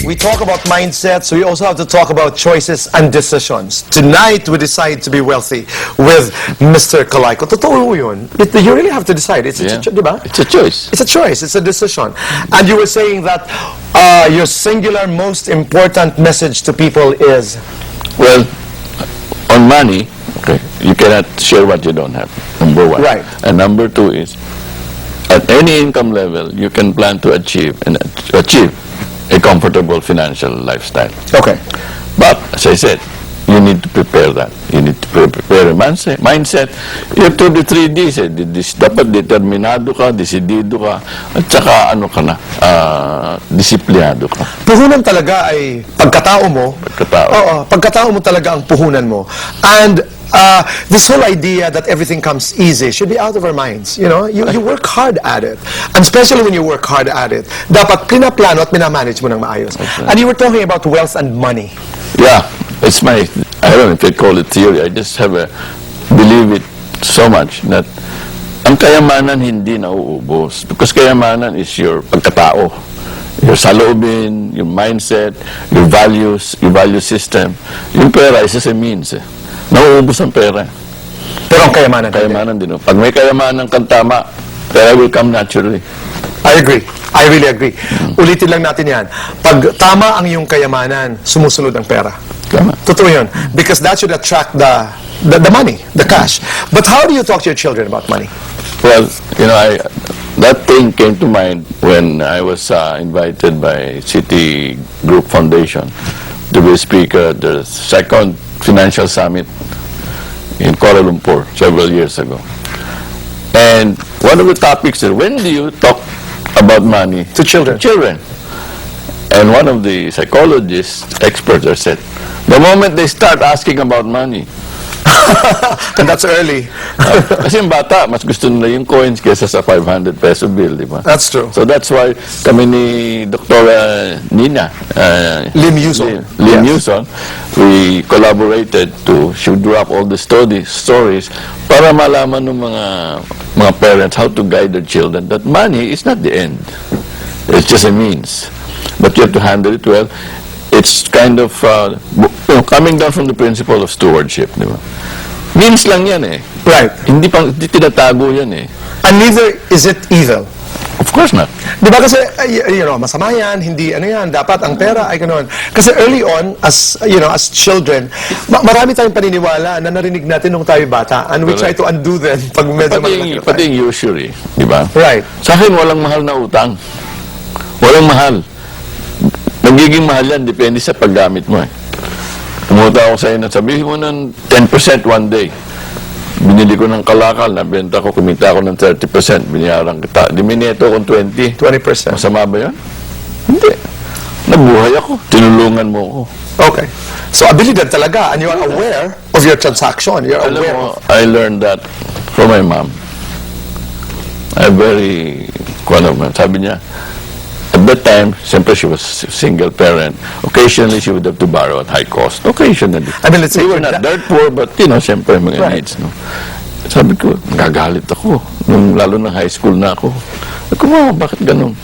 We talk about mindsets, so we also have to talk about choices and decisions. Tonight, we decide to be wealthy with Mr. Colayco. Totoo yun. You really have to decide. It's a, diba? It's a choice. It's a choice. It's a decision. And you were saying that your singular most important message to people is? Well, on money, okay, you cannot share what you don't have, number one. Right. And number two is, at any income level, you can plan to achieve a comfortable financial lifestyle. Okay. But, as I said, you need to prepare that. You need to prepare a mindset. You have to do 3 Ds. Dapat determinado ka, desidido ka, at saka ano ka na, disiplinado ka. Puhunan talaga ay pagkatao mo. Pagkatao. Oo, pagkatao mo talaga ang puhunan mo. And this whole idea that everything comes easy should be out of our minds. You know, you work hard at it. And especially when you work hard at it, dapat pinaplano at minamanage mo ng maayos. Okay. And you were talking about wealth and money. Yeah, it's my, I don't know if I call it theory, I just believe it so much that ang kayamanan hindi nauubos. Because kayamanan is your pagkatao, your saloobin, your mindset, your values, your value system. Yung pera is just a means. Nauubos ang pera. Pero ang kayamanan. Kayamanan din. Pag may kayamanan kang tama, pera will come naturally. I agree. I really agree. Ulitin lang natin yan. Pag tama ang iyong kayamanan, sumusunod ang pera. Tama. Totoo yun. Because that should attract the money, the cash. But how do you talk to your children about money? Well, you know, that thing came to mind when I was invited by City Group Foundation to be speaker at the second financial summit in Kuala Lumpur several years ago. And one of the topics is, when do you talk about money To children. children? And one of the psychologists, experts, said, the moment they start asking about money, And that's early. kasi yung bata, mas gusto nila yung coins kesa sa 500 peso bill, di ba? That's true. So that's why kami ni Dr. Nina, Lim Yuson. Lim Yes. Yuson, we collaborated to, she drew up all the stories para malaman ng mga parents how to guide their children that money is not the end. It's just a means. But you have to handle it well. It's kind of, coming down from the principle of stewardship, di ba? Means lang yan eh. Right. Hindi tinatago yan eh. And neither is it evil. Of course not. Di ba kasi, masama yan, hindi, dapat ang pera ay gano'n. Kasi early on, as children, marami tayong paniniwala na narinig natin nung tayo bata, and we try to undo them pag medyo malaki Pati yung usury, di ba? Right. Sa akin, walang mahal na utang. Walang mahal. Nagiging mahal yan, depende sa paggamit mo eh. Pumunta ako sa'yo na sabihin mo ng 10% one day. Binili ko ng kalakal, nabenta ko, kumita ako ng 30%, binayaran kita. Dimineto akong 20%. 20%. Masama ba yan? Hindi. Nabuhay ako. Tinulungan mo ako. Okay. So, abilidad talaga, and you are aware of your transaction. You're Alam aware mo, of... I learned that from my mom. Sabi niya, at that time, siyempre she was single parent. Occasionally, she would have to borrow at high cost. Occasionally. I mean, let's say We were not dirt poor, but, siyempre, mga Right. needs, no? Sabi ko, nagagalit ako. Lalo na high school na ako. Sabi ko, bakit ganun?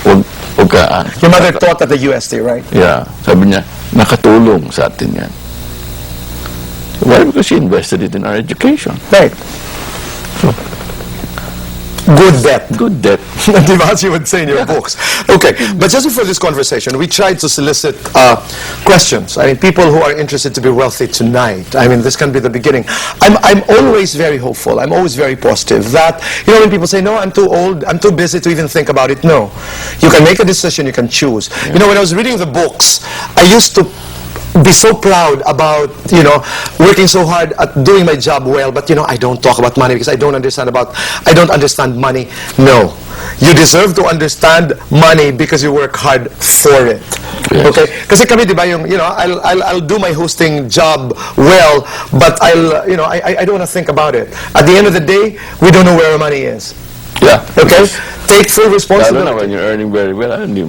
Huwag ka. Your mother taught at the UST, right? Yeah. Sabi niya, nakatulong sa atin yan. Why? Because she invested it in our education. Right. So, Good debt. good debt. As you would say in your books. Okay, but just before this conversation, we tried to solicit questions. I mean, people who are interested to be wealthy tonight. I mean, this can be the beginning. I'm always very hopeful. I'm always very positive. That, when people say, no, I'm too old, I'm too busy to even think about it. No. You can make a decision, you can choose. Yeah. When I was reading the books, I used to be so proud about, working so hard at doing my job well, but, I don't talk about money because I don't understand money. No. You deserve to understand money because you work hard for it. Yes. Okay? Kasi kami, di ba, I'll do my hosting job well, but I don't want to think about it. At the end of the day, we don't know where our money is. Yeah. Okay? Take full Lalo na responsibility. when you're earning very well, hindi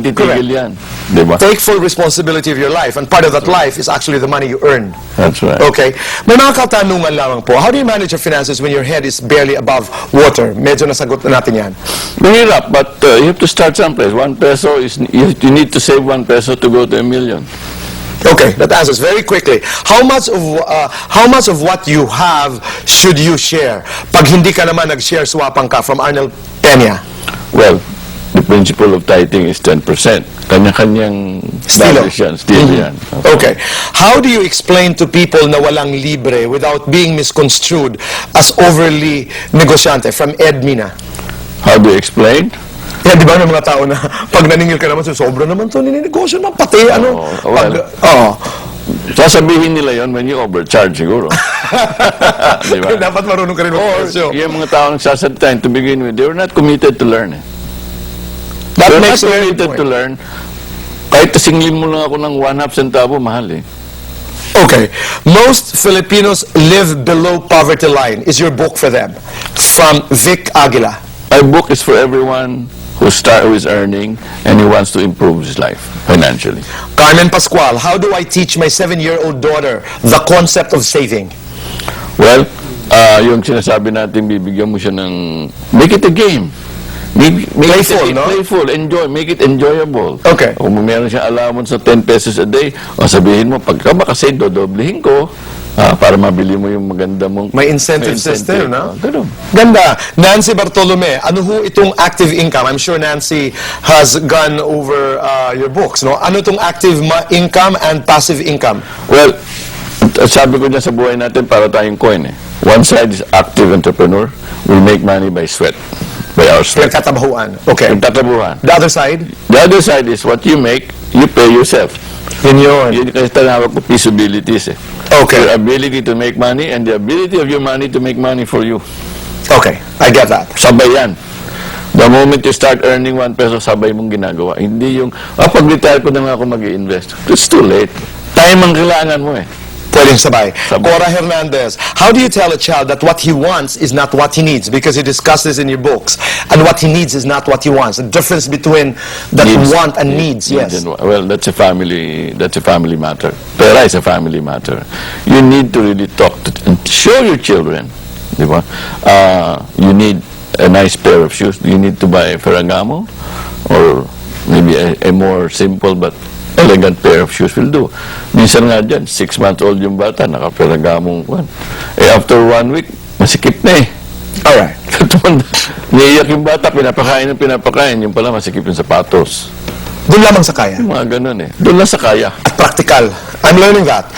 titigil yan. Diba? Take full responsibility of your life, and part of that life is actually the money you earn. That's right. Okay? May mga katanungan lamang po. How do you manage your finances when your head is barely above water? Medyo nasagot na natin yan. Mahirap, but you have to start someplace. 1 peso is, you need to save 1 peso to go to 1 million. Okay, that answers very quickly. How much of what you have should you share? Pag hindi ka naman nag-share, swapang ka, from Arnel Peña. Well, the principle of tithing is 10%. Kanya-kanyang Estilo. values yan, estilo yan. Okay. How do you explain to people na walang libre without being misconstrued as overly negosyante? From Ed Mina. How do you explain? Yan, di ba, may mga tao na pag naningil ka naman, sobra naman to, nininegosyo naman, pati, Sasabihin nila yon when you overcharge siguro. Diba? Dapat marunong ka rin Or, mag-presyo. yung mga tao nagsasalita to begin with, they were not committed to learn. That They're not makes a very committed good to point. learn. Kahit tasingin mo lang ako ng 1/2 centavo, mahal eh. Okay. Most Filipinos live below poverty line. Is your book for them? From Vic Aguila. My book is for everyone who is earning and who wants to improve his life financially. Carmen Pascual, how do I teach my 7-year-old daughter the concept of saving? Well, yung sinasabi natin, bibigyan mo siya ng, make it a game. Make Playful, it no? Playful, enjoy, make it enjoyable. Okay. Kung meron siyang allowance sa 10 pesos a day, o sabihin mo, pagka makasave, dodoblehin ko, para mabili mo yung maganda mong... May incentive system, no? Ganun. Ganda. Nancy Bartolome, ano ho itong active income? I'm sure Nancy has gone over your books, no? Ano itong active income and passive income? Well, sabi ko dyan sa buhay natin, para tayong coin eh. One side is active entrepreneur. We make money by sweat. By our sweat. Pinagkatabahuan. Okay. Yung tatabuhan. The other side? The other side is what you make, you pay yourself. Yun. Yun kasi tinawag ko feasibilities eh. Okay. Your ability to make money and the ability of your money to make money for you. Okay. I get that. Sabay yan. The moment you start earning 1 peso, sabay mong ginagawa. Hindi yung, pag-retire ko na nga ako mag-i-invest. It's too late. Time ang kailangan mo eh. Pwedeng sabay. Sabay. Cora Hernandez, how do you tell a child that what he wants is not what he needs? Because you discuss this in your books. And what he needs is not what he wants. The difference between that Needs. want and needs, yes. Well, that's a family matter. Pera is a family matter. You need to really talk to and show your children, di ba? You need a nice pair of shoes. You need to buy a Ferragamo or maybe a more simple but elegant pair of shoes will do. Minsan nga dyan, 6 months old yung bata, naka-Ferragamong kwan. After 1 week, masikip na eh. Alright. Niiyak yung bata, pinapakain, yung pala masikip yung sapatos. Doon lamang sa kaya. Yung mga ganun eh. Doon lang sa kaya. At practical. I'm learning that.